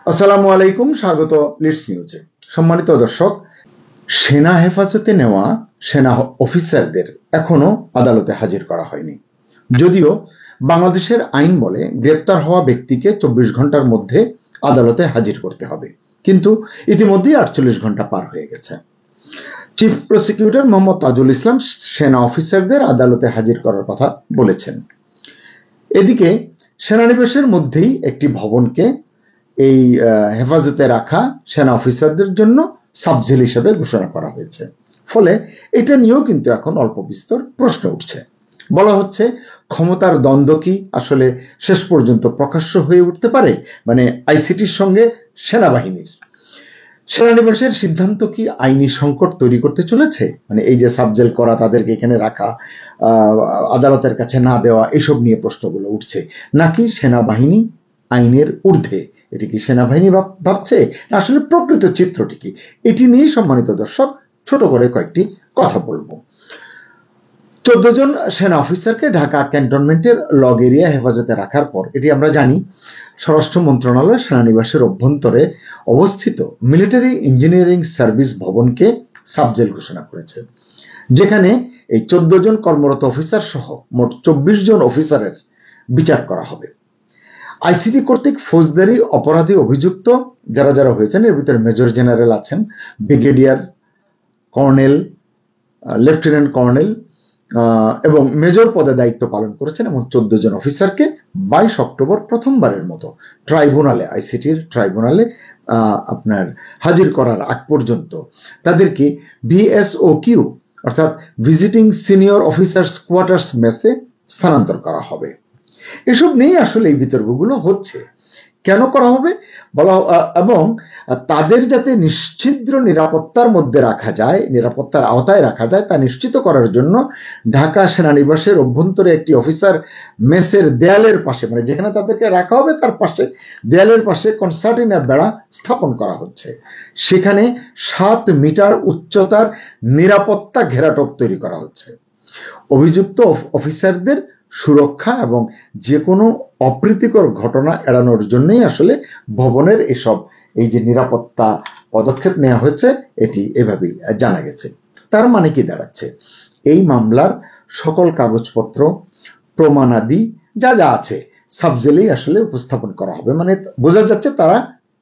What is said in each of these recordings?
আসসালামু আলাইকুম, স্বাগত লিডস নিউজে। সম্মানিত দর্শক, সেনা হেফাজতে নেওয়া সেনা অফিসারদের এখনো আদালতে হাজির করা হয়নি। যদিও বাংলাদেশের আইন বলে গ্রেপ্তার হওয়া ব্যক্তিকে 24 ঘন্টার মধ্যে আদালতে হাজির করতে হবে, কিন্তু ইতিমধ্যেই 48 ঘন্টা পার হয়ে গেছে। চিফ প্রসিকিউটর মোহাম্মদ তাজুল ইসলাম সেনা অফিসারদের আদালতে হাজির করার কথা বলেছেন। এদিকে সেনানিবাসের মধ্যেই একটি ভবনকে এই হেফাজতে রাখা সেনা অফিসারদের জন্য সাবজেল হিসেবে ঘোষণা করা হয়েছে। ফলে এটা নিয়েও কিন্তু এখন অল্প বিস্তর প্রশ্ন উঠছে। বলা হচ্ছে, ক্ষমতার দ্বন্দ্ব কি আসলে শেষ পর্যন্ত প্রকাশ্য হয়ে উঠতে পারে? মানে আইসিটির সঙ্গে সেনাবাহিনীর সেনানিবাসের সিদ্ধান্ত কি আইনি সংকট তৈরি করতে চলেছে? মানে এই যে সাবজেল করা, তাদেরকে এখানে রাখা, আদালতের কাছে না দেওয়া, এসব নিয়ে প্রশ্নগুলো উঠছে। নাকি সেনাবাহিনী আইনের ঊর্ধ্বে? এটি কি সেনাবাহিনী ভাবছে, আসলে প্রকৃত চিত্রটি কি? এটি নিয়ে সম্মানিত দর্শক ছোট করে কয়েকটি কথা বলবো। 14 জন সেনা অফিসারকে ঢাকা ক্যান্টনমেন্টের লগ এরিয়া হেফাজতে রাখার পর, এটি আমরা জানি স্বরাষ্ট্র মন্ত্রণালয় সেনানিবাসের অভ্যন্তরে অবস্থিত মিলিটারি ইঞ্জিনিয়ারিং সার্ভিস ভবনকে সাবজেল ঘোষণা করেছে, যেখানে এই 14 জন কর্মরত অফিসার সহ মোট 24 জন অফিসারের বিচার করা হবে। আইসিটি কর্তৃক ফৌজদারি অপরাধী অভিযুক্ত যারা যারা হয়েছেন, এর ভিতরে মেজর জেনারেল আছেন, ব্রিগেডিয়ার, কর্নেল, লেফটেন্যান্ট কর্নেল এবং মেজর পদে দায়িত্ব পালন করেছেন এমন 14 জন অফিসারকে 22 অক্টোবর প্রথমবারের মতো ট্রাইব্যুনালে, আইসিটির ট্রাইব্যুনালে আপনার হাজির করার আগ পর্যন্ত তাদেরকে ভিএসওকিউ অর্থাৎ ভিজিটিং সিনিয়র অফিসার্স কোয়ার্টার্স মেসে স্থানান্তর করা হবে। এসব নিয়ে আসলে এই বিতর্কগুলো হচ্ছে। কেন করা হবে বলা, এবং তাদের যাতে নিশ্ছিদ্র নিরাপত্তার মধ্যে রাখা যায়, নিরাপত্তার আওতায় রাখা যায়, তা নিশ্চিত করার জন্য ঢাকা সেনানিবাসের অভ্যন্তরে একটি অফিসার মেসের দেয়ালের পাশে, মানে যেখানে তাদেরকে রাখা হবে তার পাশে, দেয়ালের পাশে কনসার্টিনা বেড়া স্থাপন করা হচ্ছে। সেখানে 7 মিটার উচ্চতার নিরাপত্তা ঘেরাটোপ তৈরি করা হচ্ছে। অভিযুক্ত অফিসারদের সুরক্ষা এবং যে কোনো অপ্রীতিকর ঘটনা এড়ানোর জন্যই আসলে ভবনের এসব এই যে নিরাপত্তা পদক্ষেপ নেওয়া হয়েছে, এটি এভাবেই জানা গেছে। তার মানে কি দাঁড়াচ্ছে, এই মামলার সকল কাগজপত্র, প্রমাণাদি যা যা আছে সাবজেলেই আসলে উপস্থাপন করা হবে। মানে বোঝা যাচ্ছে তারা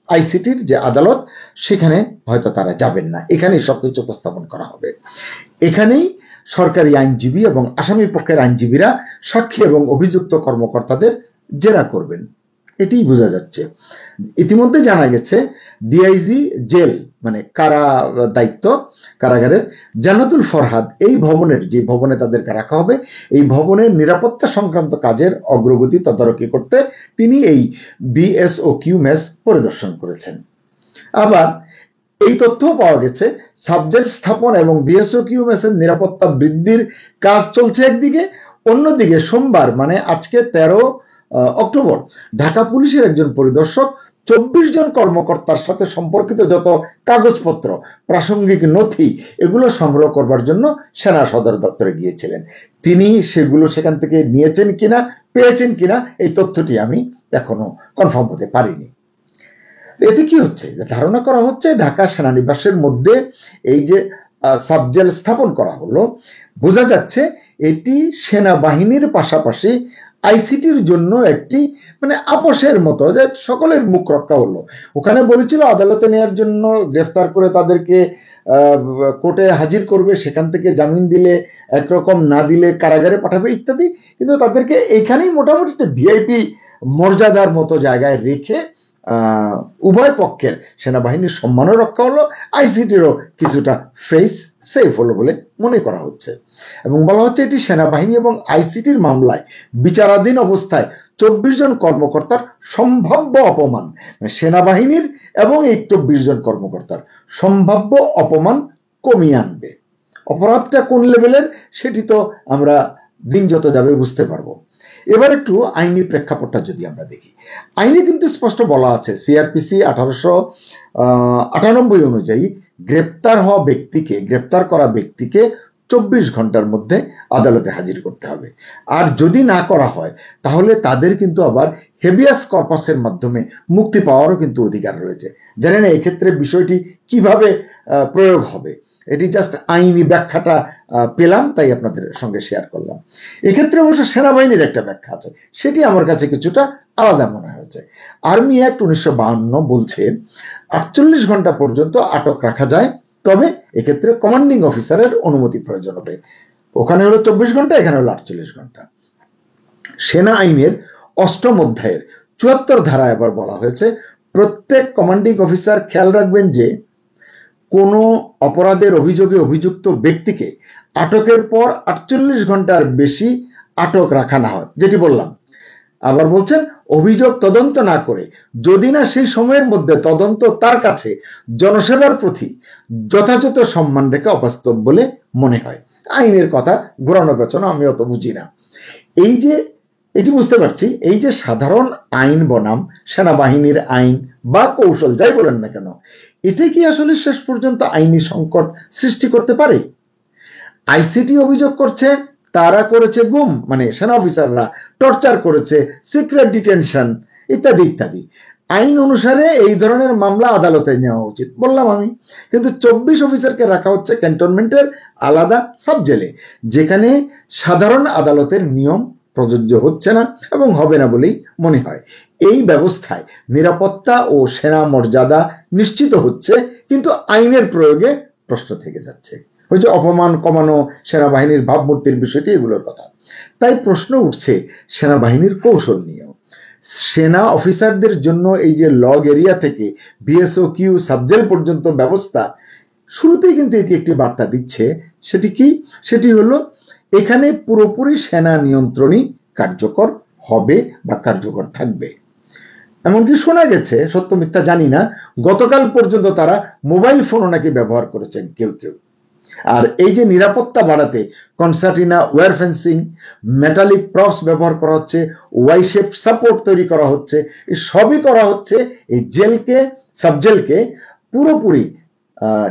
আইসিটির যে আদালত, সেখানে হয়তো তারা যাবেন না, এখানেই সবকিছু উপস্থাপন করা হবে। এখানেই সরকারি আইনজীবী এবং আসামি পক্ষের আইনজীবীরা সাক্ষী এবং অভিযুক্ত কর্মকর্তাদের জেরা করবেন, এটাই বোঝা যাচ্ছে। ইতিমধ্যে জানা গেছে ডিআইজি জেল, মানে কারা দায়িত্ব, কারাগারের জান্নাতুল ফরহাদ এই ভবনের, যে ভবনে তাদেরকে রাখা হবে, এই ভবনের নিরাপত্তা সংক্রান্ত কাজের অগ্রগতি তদারকি করতে তিনি এই বিএসওকিউ মেস পরিদর্শন করেছেন। আবার এই তথ্য পাওয়া গেছে, সাবজেল স্থাপন এবং বিএসওকিউ মেসের নিরাপত্তা বৃদ্ধির কাজ চলছে একদিকে, অন্যদিকে সোমবার মানে আজকে 13 অক্টোবর ঢাকা পুলিশের একজন পরিদর্শক 24 জন কর্মকর্তার সাথে সম্পর্কিত যত কাগজপত্র, প্রাসঙ্গিক নথি, এগুলো সংগ্রহ করবার জন্য সেনা সদর দপ্তরে গিয়েছিলেন। তিনি সেগুলো সেখান থেকে নিয়েছেন কিনা, পেয়েছেন কিনা, এই তথ্যটি আমি এখনো কনফার্ম হতে পারিনি। এতে কি হচ্ছে, ধারণা করা হচ্ছে ঢাকা সেনানিবাসের মধ্যে এই যে সাবজেল স্থাপন করা হলো, বোঝা যাচ্ছে এটি সেনাবাহিনীর পাশাপাশি আইসিটির জন্য একটি মানে আপোষের মতো, যে সকলের মুখ রক্ষা হলো। ওখানে বলেছিল আদালতে নেওয়ার জন্য, গ্রেফতার করে তাদেরকে কোর্টে হাজির করবে, সেখান থেকে জামিন দিলে একরকম, না দিলে কারাগারে পাঠাবে ইত্যাদি, কিন্তু তাদেরকে এখানেই মোটামুটি ভিআইপি মর্যাদার মতো জায়গায় রেখে উভয় পক্ষের সেনাবাহিনীর সম্মানও রক্ষা হলো, আইসিটিরও কিছুটা ফেস সেফ হলো বলে মনে করা হচ্ছে। এবং বলা হচ্ছে এটি সেনাবাহিনী এবং আইসিটির মামলায় বিচারাধীন অবস্থায় 24 জন কর্মকর্তার সম্ভাব্য অপমান, সেনাবাহিনীর এবং এই 24 জন কর্মকর্তার সম্ভাব্য অপমান কমিয়ে আনবে। অপরাধটা কোন লেভেলের সেটি তো আমরা দিন যত যাবে বুঝতে পারবো। এবার একটু আইনি প্রেক্ষাপটটা যদি আমরা দেখি, আইনে কিন্তু স্পষ্ট বলা আছে, সিআরপিসি 1898 অনুযায়ী গ্রেপ্তার করা ব্যক্তিকে 24 ঘন্টার মধ্যে আদালতে হাজির করতে হবে। আর যদি না করা হয় তাহলে তাদের কিন্তু আবার হেবিয়াস কর্পাসের মাধ্যমে মুক্তি পাওয়ারও কিন্তু অধিকার রয়েছে। জানেন না এক্ষেত্রে বিষয়টি কিভাবে প্রয়োগ হবে, এটি জাস্ট আইনি ব্যাখ্যাটা পেলাম তাই আপনাদের সঙ্গে শেয়ার করলাম। এক্ষেত্রে অবশ্য সেনাবাহিনীর একটা ব্যাখ্যা আছে, সেটি আমার কাছে কিছুটা আলাদা মনে হয়েছে। আর্মি অ্যাক্ট 1952 বলছে 48 ঘন্টা পর্যন্ত আটক রাখা যায়, তবে এক্ষেত্রে কমান্ডিং অফিসারের অনুমতি প্রয়োজন হবে। ওখানে হলো 24 ঘন্টা, এখানে হলো 48 ঘন্টা। সেনা আইনের 8ম অধ্যায়ের 74 ধারায় আবার বলা হয়েছে প্রত্যেক কমান্ডিং অফিসার খেয়াল রাখবেন যে কোনো অপরাধের অভিযোগে অভিযুক্ত ব্যক্তিকে আটকের পর 48 ঘন্টার বেশি আটক রাখা না হয়, যেটি বললাম। আবার বলছেন অভিযোগ তদন্ত না করে যদি না সেই সময়ের মধ্যে তদন্ত তার কাছে জনসেবার প্রতি যথাযথ সম্মান রেখে অবাস্তব বলে মনে হয়। আইনের কথা ঘোরানো পেছানো আমি অত বুঝি না। এই যে এটি বুঝতে পারছি, এই যে সাধারণ আইন বনাম সেনাবাহিনীর আইন বা কৌশল যাই বলেন না কেন, এটাই কি আসলে শেষ পর্যন্ত আইনি সংকট সৃষ্টি করতে পারে? আইসিটি অভিযোগ করছে তারা করেছে গুম, মানে সেনা অফিসাররা টর্চার করেছে, সিক্রেট ডিটেনশন ইত্যাদি ইত্যাদি। আইন অনুসারে এই ধরনের মামলা আদালতে নেওয়া উচিত বললাম আমি, কিন্তু 24 অফিসারকে রাখা হচ্ছে ক্যান্টনমেন্টের আলাদা সাব জেলে, যেখানে সাধারণ আদালতের নিয়ম প্রযোজ্য হচ্ছে না এবং হবে না বলেই মনে হয়। এই ব্যবস্থায় নিরাপত্তা ও সেনা মর্যাদা নিশ্চিত হচ্ছে, কিন্তু আইনের প্রয়োগে প্রশ্ন থেকে যাচ্ছে। ওই যে অপমান কমানো, সেনাবাহিনীর ভাবমূর্তির বিষয়টি, এগুলোর কথা। তাই প্রশ্ন উঠছে সেনাবাহিনীর কৌশল নিয়েও। সেনা অফিসারদের জন্য এই যে লগ এরিয়া থেকে বিএসওকিউ সাবজেল পর্যন্ত ব্যবস্থা, শুরুতেই কিন্তু এটি একটি বার্তা দিচ্ছে। সেটি কি? সেটি হলো এখানে পুরোপুরি সেনা নিয়ন্ত্রণই কার্যকর হবে বা কার্যকর থাকবে। এমনকি শোনা গেছে, সত্য মিথ্যা জানি না, গতকাল পর্যন্ত তারা মোবাইল ফোনও নাকি ব্যবহার করেছেন কেউ কেউ। আর এই যে নিরাপত্তা বাড়াতে কনসার্টিনা ওয়্যার ফেন্সিং, মেটালিক প্রপস ব্যবহার করা হচ্ছে, ওয়াই শেপ সাপোর্ট তৈরি করা হচ্ছে, এই সবই করা হচ্ছে এই জেলকে, সাবজেলকে পুরোপুরি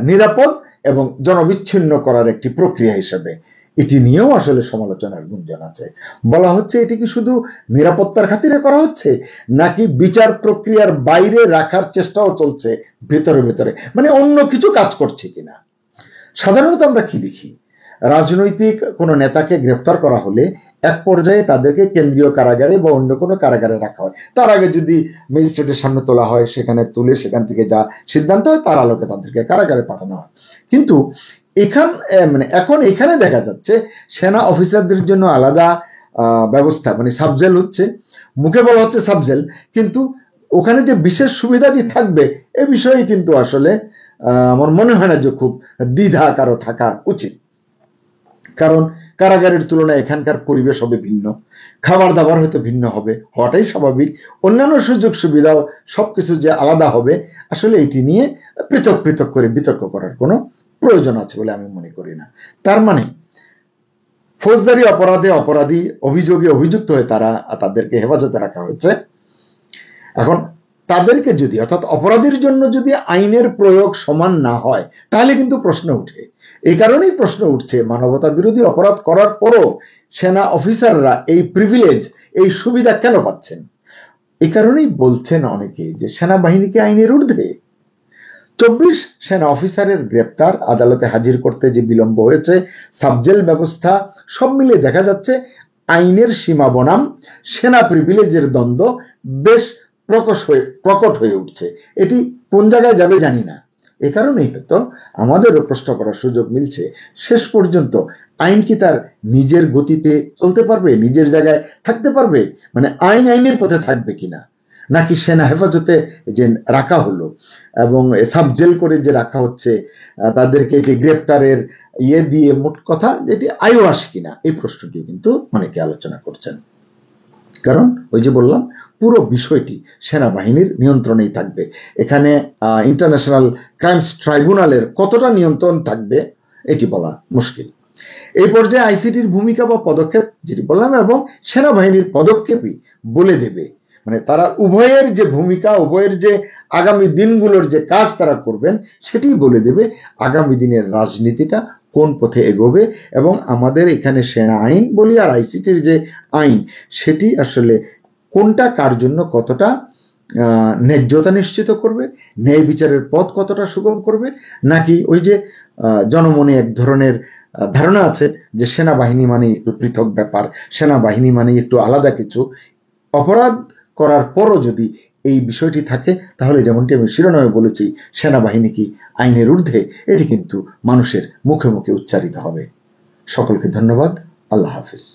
নিরাপদ এবং জনবিচ্ছিন্ন করার একটি প্রক্রিয়া হিসেবে। এটি নিয়েও আসলে সমালোচনার গুঞ্জন আছে। বলা হচ্ছে এটি কি শুধু নিরাপত্তার খাতিরে করা হচ্ছে, নাকি বিচার প্রক্রিয়ার বাইরে রাখার চেষ্টাও চলছে ভেতরে ভেতরে, মানে অন্য কিছু কাজ করছে কিনা। সাধারণত আমরা কি দেখি, রাজনৈতিক কোনো নেতাকে গ্রেফতার করা হলে এক পর্যায়ে তাদেরকে কেন্দ্রীয় কারাগারে বা অন্য কোনো কারাগারে রাখা হয়। তার আগে যদি ম্যাজিস্ট্রেটের সামনে তোলা হয়, সেখানে তুলে সেখান থেকে যা সিদ্ধান্ত হয় তার আলোকে তাদেরকে কারাগারে পাঠানো হয়। কিন্তু এখন এখানে দেখা যাচ্ছে সেনা অফিসারদের জন্য আলাদা ব্যবস্থা, মানে সাবজেল হচ্ছে, মুখে বলা হচ্ছে সাবজেল, কিন্তু ওখানে যে বিশেষ সুবিধাদি থাকবে এ বিষয়ে কিন্তু আসলে আমার মনে হয় না যে খুব দ্বিধা কারো থাকা উচিত। কারণ কারাগারের তুলনায় এখানকার পরিবেশ হবে ভিন্ন, খাবার দাবার হয়তো ভিন্ন হবে, হওয়াটাই স্বাভাবিক। অন্যান্য সুযোগ সুবিধাও সবকিছু যে আলাদা হবে, আসলে এটি নিয়ে পৃথক পৃথক করে বিতর্ক করার কোনো প্রয়োজন আছে বলে আমি মনে করি না। তার মানে ফৌজদারি অপরাধে অপরাধী, অভিযোগে অভিযুক্ত হয়ে তাদেরকে হেফাজতে রাখা হয়েছে। এখন তাদেরকে যদি, অর্থাৎ অপরাধীর জন্য যদি আইনের প্রয়োগ সমান না হয় তাহলে কিন্তু প্রশ্ন উঠে। এই কারণেই প্রশ্ন উঠছে মানবতা বিরোধী অপরাধ করার পরও সেনা অফিসাররা এই প্রিভিলেজ, এই সুবিধা কেন পাচ্ছেন। এই কারণেই বলছেন অনেকে যে সেনাবাহিনীকে আইনের ঊর্ধ্বে। 24 সেনা অফিসারের গ্রেপ্তার, আদালতে হাজির করতে যে বিলম্ব হয়েছে, সাবজেল ব্যবস্থা, সব মিলে দেখা যাচ্ছে আইনের সীমা বনাম সেনা প্রিভিলেজের দ্বন্দ্ব বেশ প্রকট হয়ে উঠছে। এটি কোন জায়গায় যাবে জানি না। এ কারণেই হয়তো আমাদেরও প্রশ্ন করার সুযোগ মিলছে, শেষ পর্যন্ত আইন কি তার নিজের গতিতে চলতে পারবে, নিজের জায়গায় থাকতে পারবে, মানে আইনের পথে থাকবে কিনা, নাকি সেনা হেফাজতে যে রাখা হলো এবং সাবজেল করে যে রাখা হচ্ছে তাদেরকে এটি গ্রেপ্তারের দিয়ে মোট কথা এটি আইওয়াস কিনা, এই প্রশ্নটি কিন্তু অনেকে আলোচনা করছেন। কারণ ওই যে বললাম, পুরো বিষয়টি সেনাবাহিনীর নিয়ন্ত্রণেই থাকবে। এখানে ইন্টারন্যাশনাল ক্রাইমস ট্রাইব্যুনালের কতটা নিয়ন্ত্রণ থাকবে এটি বলা মুশকিল। এই পর্যায়ে আইসিটির ভূমিকা বা পদক্ষেপ যেটি বললাম এবং সেনাবাহিনীর পদক্ষেপই বলে দেবে, মানে তারা উভয়ের যে ভূমিকা, উভয়ের যে আগামী দিনগুলোর যে কাজ তারা করবেন সেটি বলে দেবে আগামী দিনের রাজনীতিটা কোন পথে এগোবে এবং আমাদের এখানে সেনা আইন বলি আর আইসিটির যে আইন সেটি আসলে কোনটা কার জন্য কতটা ন্যায্যতা নিশ্চিত করবে, ন্যায় বিচারের পথ কতটা সুগম করবে, নাকি ওই যে জনমনে এক ধরনের ধারণা আছে যে সেনাবাহিনী মানে একটু পৃথক ব্যাপার, সেনাবাহিনী মানে একটু আলাদা কিছু। অপরাধ করার পরও যদি এই বিষয়টি থাকে তাহলে যেমনটি আমি শিরোনামে বলেছি সেনাবাহিনী কি আইনের ঊর্ধ্বে, এটি কিন্তু মানুষের মুখে মুখে উচ্চারিত হবে। সকলকে ধন্যবাদ। আল্লাহ হাফিজ।